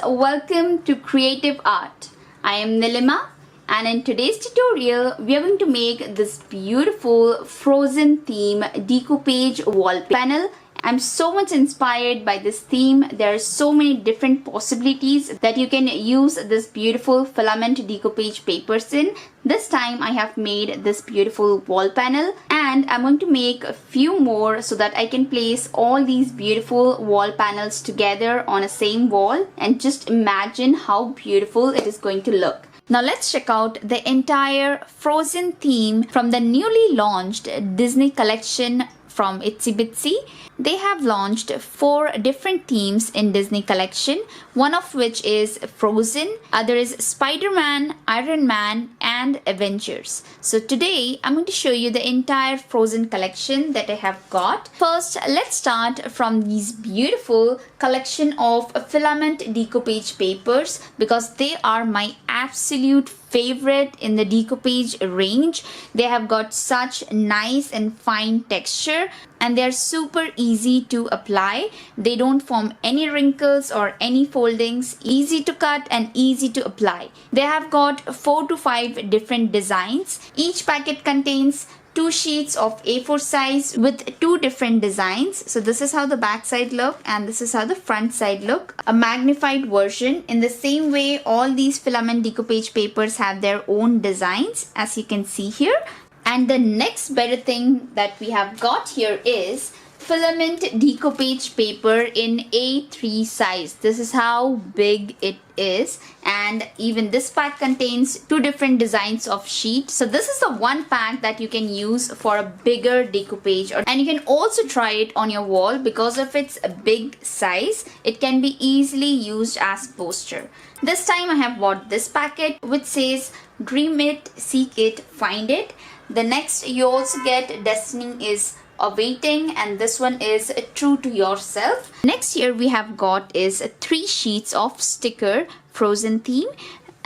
welcome to Creative Art. I am Nilima, and in today's tutorial we are going to make this beautiful frozen theme decoupage wall panel. I'm so much inspired by this theme. There are so many different possibilities that you can use this beautiful filament decoupage papers in. This time I have made this beautiful wall panel, and I'm going to make a few more so that I can place all these beautiful wall panels together on a same wall, and just imagine how beautiful it is going to look. Now let's check out the entire frozen theme from the newly launched Disney collection from ItsyBitsy. They have launched 4 different themes in Disney collection, one of which is Frozen, other is Spider-Man, Iron Man and Avengers. So today I'm going to show you the entire Frozen collection that I have got. First, let's start from these beautiful collection of filament decoupage papers, because they are my absolute favorite in the decoupage range. They have got such nice and fine texture, and they're super easy to apply. They don't form any wrinkles or any foldings, easy to cut and easy to apply. They have got 4 to 5 different designs. Each packet contains 2 sheets of A4 size with 2 different designs. So this is how the back side look and this is how the front side look. A magnified version. In the same way, all these filament decoupage papers have their own designs, as you can see here. And the next better thing that we have got here is filament decoupage paper in A3 size. This is how big it is, and even this pack contains 2 different designs of sheet. So this is the one pack that you can use for a bigger decoupage, and you can also try it on your wall. Because of its big size, it can be easily used as poster. This time I have bought this packet which says dream it, seek it, find it. The next you also get Destiny is Awaiting, and this one is True to Yourself. Next here we have got is 3 sheets of sticker Frozen theme,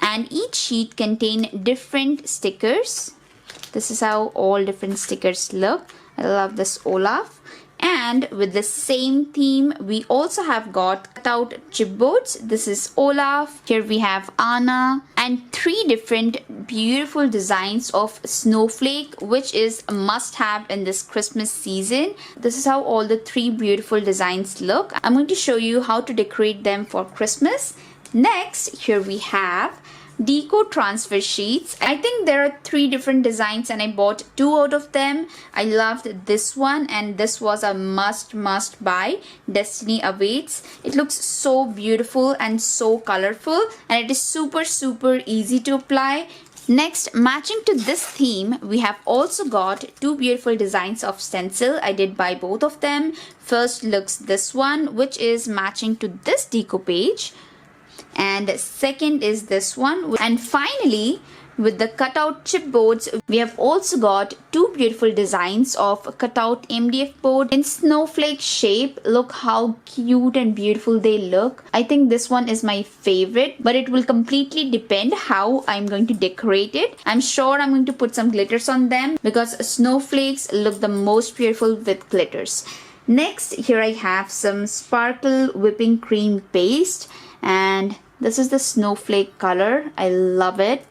and each sheet contain different stickers. This is how all different stickers look. I love this Olaf. And with the same theme, we also have got cutout chipboards. This is Olaf. Here we have Anna, and 3 different beautiful designs of snowflake, which is a must-have in this Christmas season. This is how all the 3 beautiful designs look. I'm going to show you how to decorate them for Christmas. Next, here we have DECORE transfer sheets. I think there are 3 different designs and I bought 2 out of them. I loved this one, and this was a must buy. Destiny Awaits. It looks so beautiful and so colorful, and it is super easy to apply. Next, matching to this theme, we have also got 2 beautiful designs of stencil. I did buy both of them. First looks this one, which is matching to this decoupage, and second is this one. And finally, with the cutout chipboards, we have also got 2 beautiful designs of cutout MDF board in snowflake shape. Look how cute and beautiful they look. I think this one is my favorite, but it will completely depend how I'm going to decorate it. I'm sure I'm going to put some glitters on them, because snowflakes look the most beautiful with glitters. Next, here I have some sparkle whipping cream paste, and this is the snowflake color. I love it,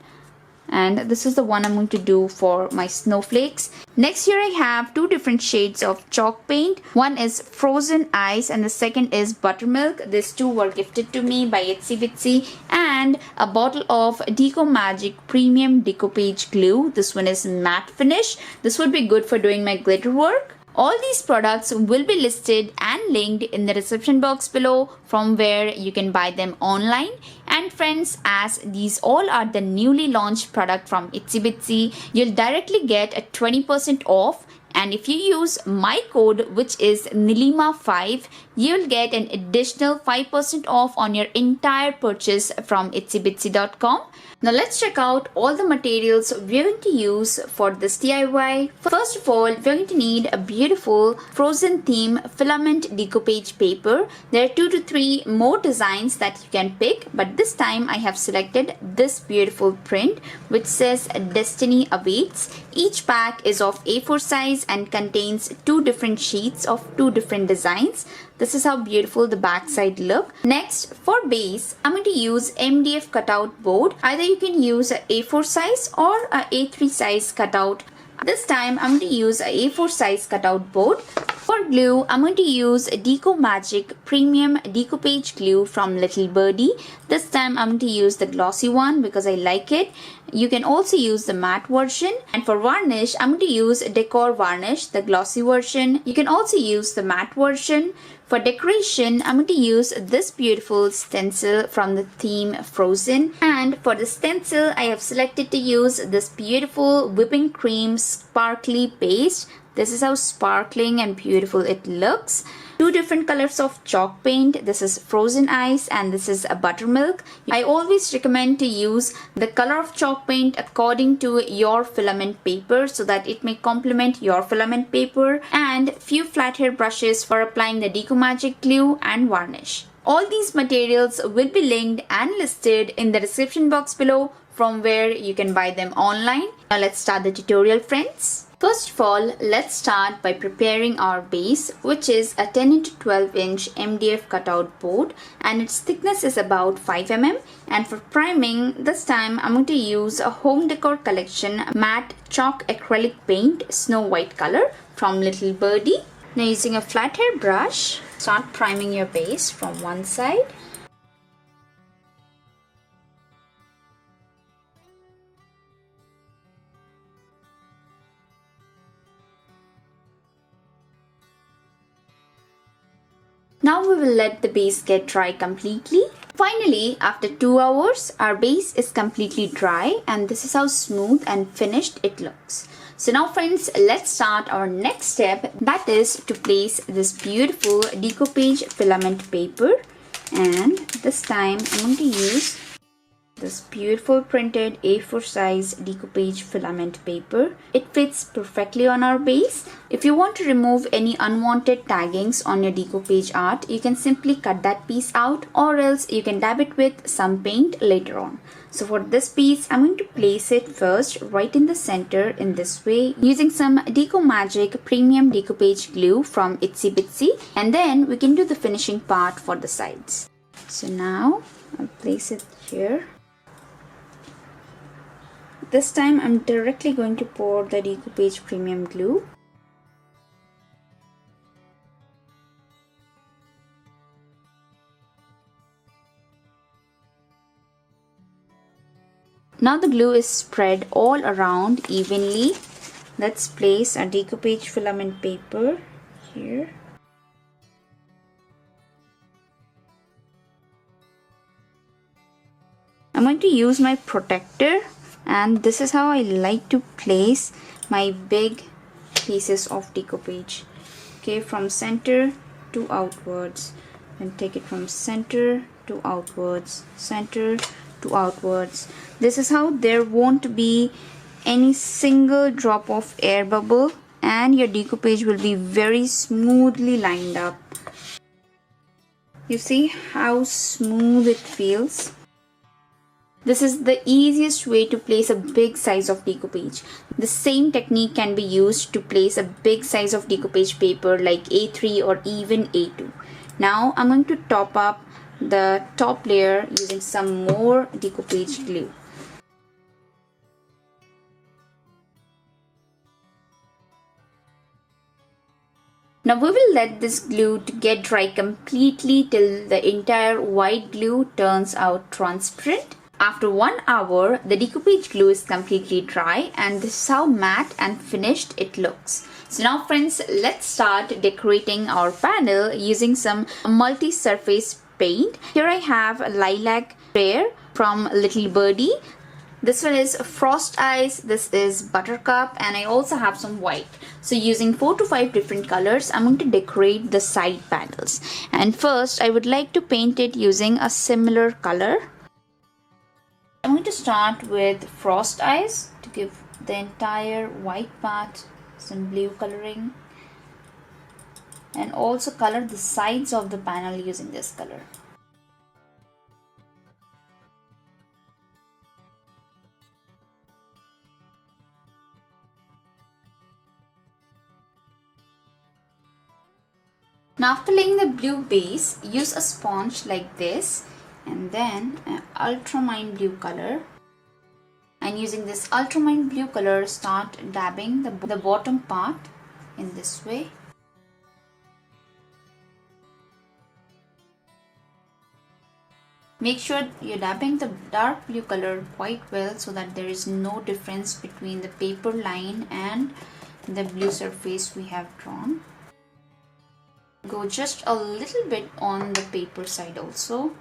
and this is the one I'm going to do for my snowflakes. Next, here I have 2 different shades of chalk paint. One is Frozen Ice and the second is Buttermilk. These 2 were gifted to me by ItsyBitsy. And a bottle of Deco Magic Premium Decoupage Glue. This one is matte finish. This would be good for doing my glitter work. All these products will be listed and linked in the description box below, from where you can buy them online. And friends, as these all are the newly launched product from ItsyBitsy, you'll directly get a 20% off. And if you use my code, which is Nilima5, you'll get an additional 5% off on your entire purchase from itsybitsy.com. Now let's check out all the materials we're going to use for this DIY. First of all, we're going to need a beautiful Frozen theme filament decoupage paper. There are 2 to 3 more designs that you can pick, but this time I have selected this beautiful print which says Destiny Awaits. Each pack is of A4 size and contains 2 different sheets of 2 different designs. This is how beautiful the back side look. Next, for base, I'm going to use MDF cutout board. Either you can use a A4 size or a A3 size cutout. This time I'm going to use a A4 size cutout board. For glue, I'm going to use Deco Magic Premium Decoupage glue from Little Birdie. This time I'm going to use the glossy one because I like it. You can also use the matte version. And for varnish, I'm going to use DECORE varnish, the glossy version. You can also use the matte version. For decoration, I'm going to use this beautiful stencil from the theme Frozen. And for the stencil, I have selected to use this beautiful whipping cream sparkly paste. This is how sparkling and beautiful it looks. Two different colors of chalk paint. This is frozen ice and this is a buttermilk. I always recommend to use the color of chalk paint according to your filament paper so that it may complement your filament paper, and few flat hair brushes for applying the Deco Magic glue and varnish. All these materials will be linked and listed in the description box below from where you can buy them online. Now let's start the tutorial, friends. First of all, let's start by preparing our base, which is a 10 x 12 inch MDF cutout board, and its thickness is about 5 mm. And for priming, this time I'm going to use a home decor collection matte chalk acrylic paint Snow White color from Little Birdie. Now using a flat hair brush, start priming your base from one side. Now we will let the base get dry completely. Finally, after 2 hours, our base is completely dry and this is how smooth and finished it looks. So now friends, let's start our next step, that is to place this beautiful decoupage filament paper. And this time I'm going to use this beautiful printed A4 size decoupage filament paper. It fits perfectly on our base. If you want to remove any unwanted taggings on your decoupage art, you can simply cut that piece out, or else you can dab it with some paint later on. So for this piece, I'm going to place it first right in the center in this way using some Deco Magic Premium Decoupage glue from ItsyBitsy, and then we can do the finishing part for the sides. So now I'll place it here. This time I'm directly going to pour the Decoupage Premium glue. Now the glue is spread all around evenly. Let's place our decoupage filament paper here. I'm going to use my protector, and this is how I like to place my big pieces of decoupage. Okay, from center to outwards, and take it from center to outwards, center to outwards. This is how there won't be any single drop of air bubble and your decoupage will be very smoothly lined up. You see how smooth it feels? This is the easiest way to place a big size of decoupage. The same technique can be used to place a big size of decoupage paper like A3 or even A2. Now I'm going to top up the top layer using some more decoupage glue. Now we will let this glue to get dry completely till the entire white glue turns out transparent. After 1 hour, the decoupage glue is completely dry, and this is how matte and finished it looks. So now friends, let's start decorating our panel using some multi-surface paint. Here I have a lilac pear from Little Birdie. This one is Frost Ice, this is Buttercup, and I also have some white. So using 4 to 5 different colors, I'm going to decorate the side panels. And first, I would like to paint it using a similar color. I'm going to start with Frost Ice to give the entire white part some blue coloring, and also color the sides of the panel using this color. Now after laying the blue base, use a sponge like this and then an ultramarine blue color. And using this ultramarine blue color, start dabbing the bottom part in this way. Make sure you're dabbing the dark blue color quite well so that there is no difference between the paper line and the blue surface we have drawn. Go just a little bit on the paper side also.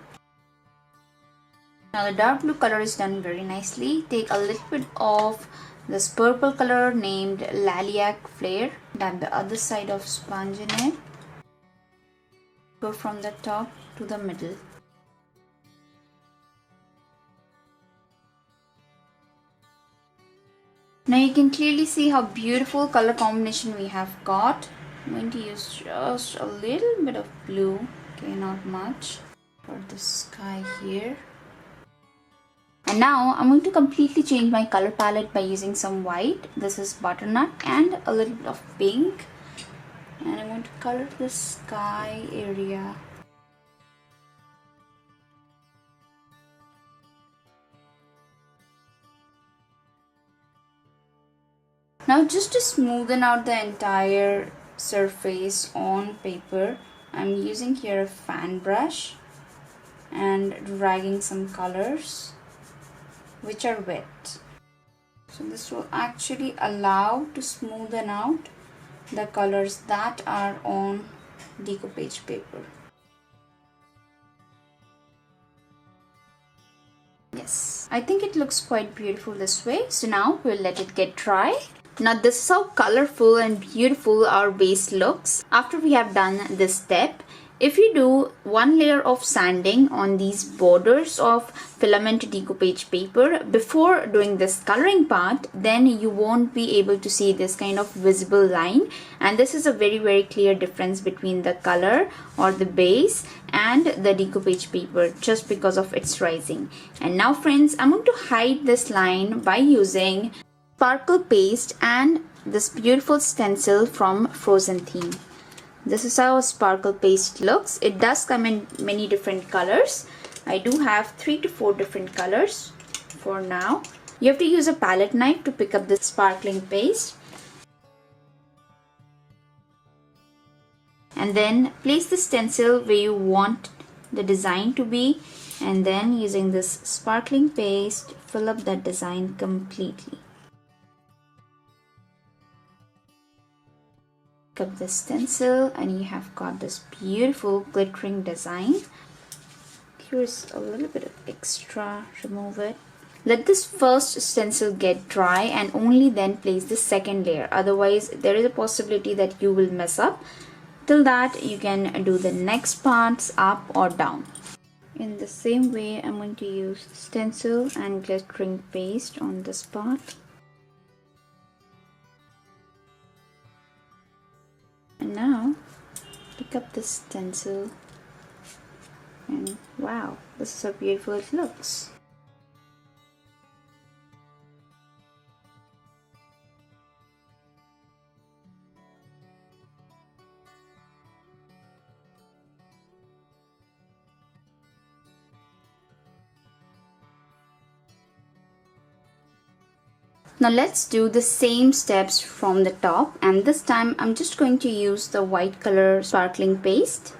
Now the dark blue color is done very nicely. Take a little bit of this purple color named Lilac Flare. Dab the other side of sponge in it. Go from the top to the middle. Now you can clearly see how beautiful color combination we have got. I'm going to use just a little bit of blue, okay, not much, for the sky here. And now I'm going to completely change my color palette by using some white. This is butternut and a little bit of pink. And I'm going to color the sky area. Now just to smoothen out the entire surface on paper, I'm using here a fan brush and dragging some colors which are wet. So this will actually allow to smoothen out the colors that are on decoupage paper. Yes, I think it looks quite beautiful this way. So now we'll let it get dry. Now this is how colorful and beautiful our base looks after we have done this step. If you do one layer of sanding on these borders of filament decoupage paper before doing this coloring part, then you won't be able to see this kind of visible line, and this is a very clear difference between the color or the base and the decoupage paper just because of its rising. And now friends, I'm going to hide this line by using sparkle paste and this beautiful stencil from Frozen theme. This is how sparkle paste looks. It does come in many different colors. I do have 3 to 4 different colors for now. You have to use a palette knife to pick up the sparkling paste. And then place the stencil where you want the design to be, and then using this sparkling paste, fill up that design completely. Up the stencil and you have got this beautiful glittering design. Here's a little bit of extra, remove it. Let this first stencil get dry and only then place the second layer, otherwise there is a possibility that you will mess up. Till that you can do the next parts up or down. In the same way, I'm going to use stencil and glittering paste on this part. And now pick up this stencil and wow, this is how beautiful it looks. Now let's do the same steps from the top, and this time I'm just going to use the white color sparkling paste.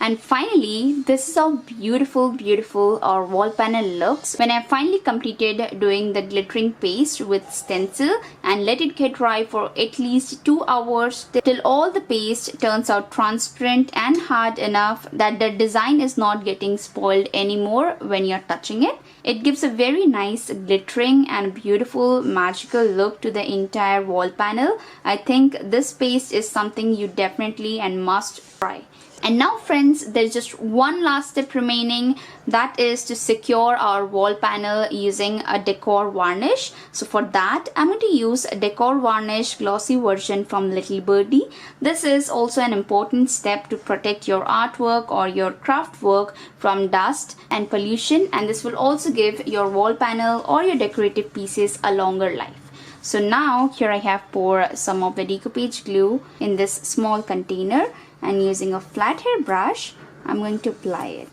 And finally, this is how beautiful our wall panel looks when I finally completed doing the glittering paste with stencil and let it get dry for at least 2 hours till all the paste turns out transparent and hard enough that the design is not getting spoiled anymore when you're touching it. It gives a very nice glittering and beautiful magical look to the entire wall panel. I think this paste is something you definitely and must try. And now friends, there's just one last step remaining, that is to secure our wall panel using a DECORE varnish. So for that, I'm going to use a DECORE varnish glossy version from Little Birdie. This is also an important step to protect your artwork or your craft work from dust and pollution, and this will also give your wall panel or your decorative pieces a longer life. So now here I have poured some of the decoupage glue in this small container, and using a flat hair brush, I'm going to apply it.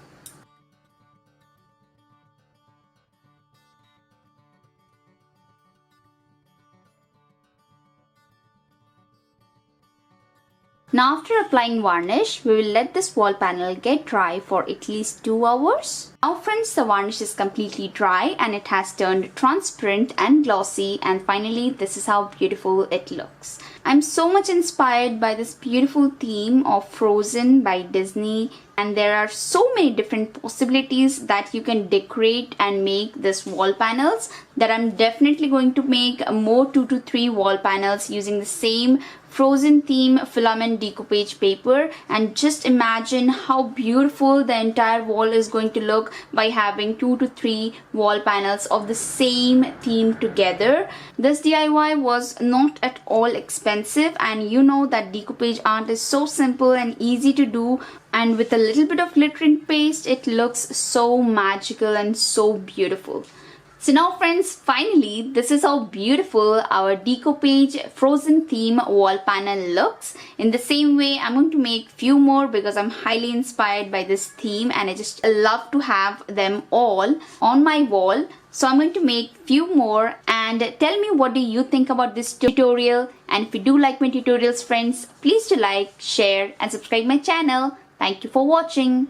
Now after applying varnish, we will let this wall panel get dry for at least 2 hours. Now friends, the varnish is completely dry and it has turned transparent and glossy, and finally this is how beautiful it looks. I'm so much inspired by this beautiful theme of Frozen by Disney, and there are so many different possibilities that you can decorate and make this wall panels that I'm definitely going to make more 2 to 3 wall panels using the same Frozen theme filament decoupage paper. And just imagine how beautiful the entire wall is going to look by having 2 to 3 wall panels of the same theme together. This DIY was not at all expensive, and you know that decoupage art is so simple and easy to do, and with a little bit of glitter and paste it looks so magical and so beautiful. So now friends, finally this is how beautiful our Decoupage Frozen theme wall panel looks. In the same way, I'm going to make few more because I'm highly inspired by this theme and I just love to have them all on my wall. So I'm going to make few more, and tell me what do you think about this tutorial. And if you do like my tutorials friends, please do like, share and subscribe my channel. Thank you for watching.